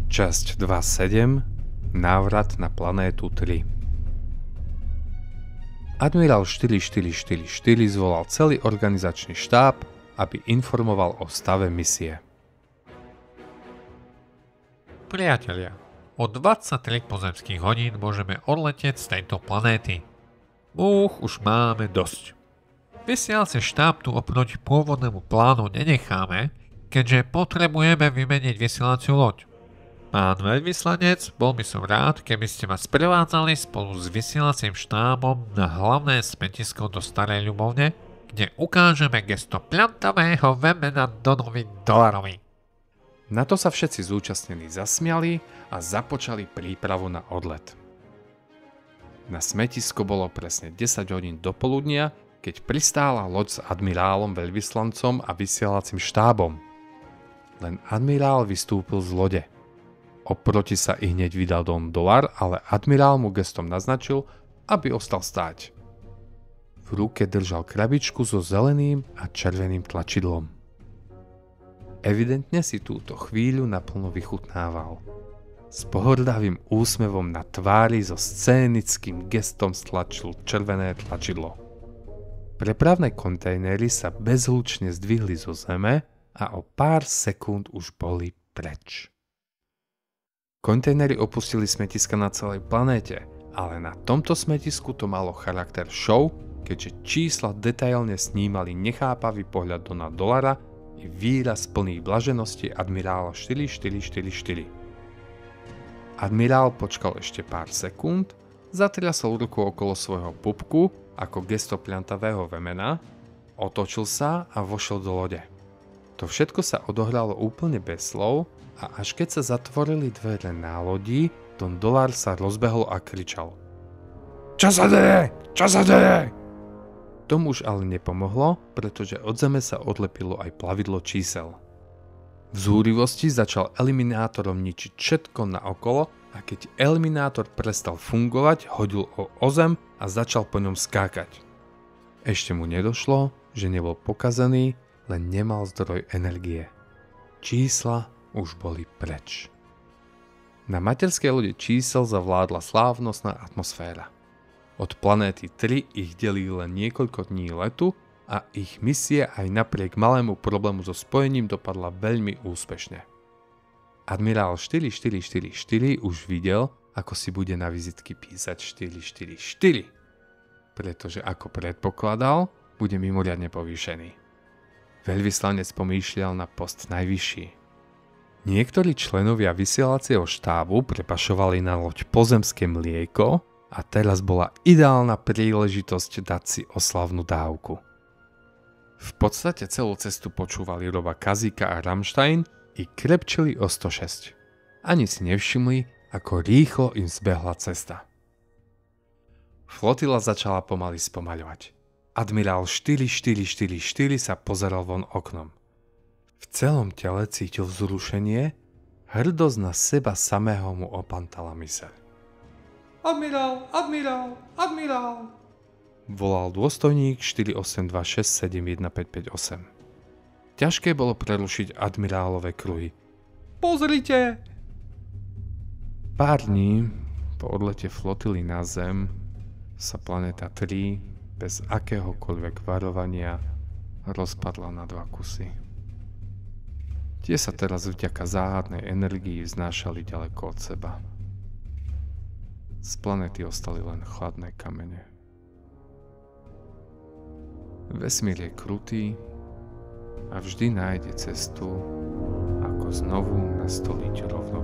Časť 2.7. Návrat na planétu 3. Admirál 4444 zvolal celý organizačný štáb, aby informoval o stave misie. Priatelia, o 23 pozemských hodín môžeme odletieť z tejto planéty. Už máme dosť. Vysielací štáb tu oproti pôvodnému plánu nenecháme, keďže potrebujeme vymeniť vysielaciu loď. Pán veľvyslanec, bol by som rád, keby ste ma sprevádzali spolu s vysielacím štábom na hlavné smetisko do Starej Ľubovne, kde ukážeme gesto pľantavého vemena Donovi Dolarovi. Na to sa všetci zúčastnení zasmiali a započali prípravu na odlet. Na smetisko bolo presne 10 hodín do poludnia, keď pristála loď s admirálom, veľvyslancom a vysielacím štábom. Len admirál vystúpil z lode. Oproti sa i hneď vydal Don Dolar, ale admirál mu gestom naznačil, aby ostal stáť. V ruke držal krabičku so zeleným a červeným tlačidlom. Evidentne si túto chvíľu naplno vychutnával. S pohordavým úsmevom na tvári so scénickým gestom stlačil červené tlačidlo. Prepravné kontajnery sa bezhlučne zdvihli zo zeme a o pár sekúnd už boli preč. Kontajnery opustili smetiska na celej planéte, ale na tomto smetisku to malo charakter show, keďže čísla detailne snímali nechápavý pohľad Dona Dolara i výraz plný blaženosti admirála 4444. Admirál počkal ešte pár sekúnd, zatriasol rukou okolo svojho pupku ako gesto pľantavého vemena, otočil sa a vošiel do lode. To všetko sa odohralo úplne bez slov a až keď sa zatvorili dvere na lodi, Don Dolar sa rozbehol a kričal: Čo sa deje? Čo sa deje? Tomu už ale nepomohlo, pretože od zeme sa odlepilo aj plavidlo čísel. V zúrivosti začal eliminátorom ničiť všetko naokolo a keď eliminátor prestal fungovať, hodil ho o zem a začal po ňom skákať. Ešte mu nedošlo, že nebol pokazený, len nemal zdroj energie. Čísla už boli preč. Na materskej lode čísel zavládla slávnostná atmosféra. Od planéty 3 ich delí len niekoľko dní letu a ich misia aj napriek malému problému so spojením dopadla veľmi úspešne. Admirál 4444 už videl, ako si bude na vizitky písať 444, pretože ako predpokladal, bude mimoriadne povýšený. Veľvyslanec pomýšľal na post najvyšší. Niektorí členovia vysielacieho štábu prepašovali na loď pozemské mlieko a teraz bola ideálna príležitosť dať si oslavnú dávku. V podstate celú cestu počúvali Roba Kazika a Rammstein i krepčili o 106. Ani si nevšimli, ako rýchlo im zbehla cesta. Flotila začala pomaly spomaľovať. Admirál 4444 sa pozeral von oknom. V celom tele cítil vzrušenie, hrdosť na seba samého mu opantala myseľ. Admirál, admirál, admirál! Volal dôstojník 48267158. Ťažké bolo prerušiť admirálové kruhy. Pozrite! Pár dní po odlete flotily na Zem sa planéta 3 bez akéhokoľvek varovania rozpadla na dva kusy. Tie sa teraz vďaka záhadnej energii vznášali ďaleko od seba. Z planéty ostali len chladné kamene. Vesmír je krutý a vždy nájde cestu, ako znovu nastoliť rovnováhu.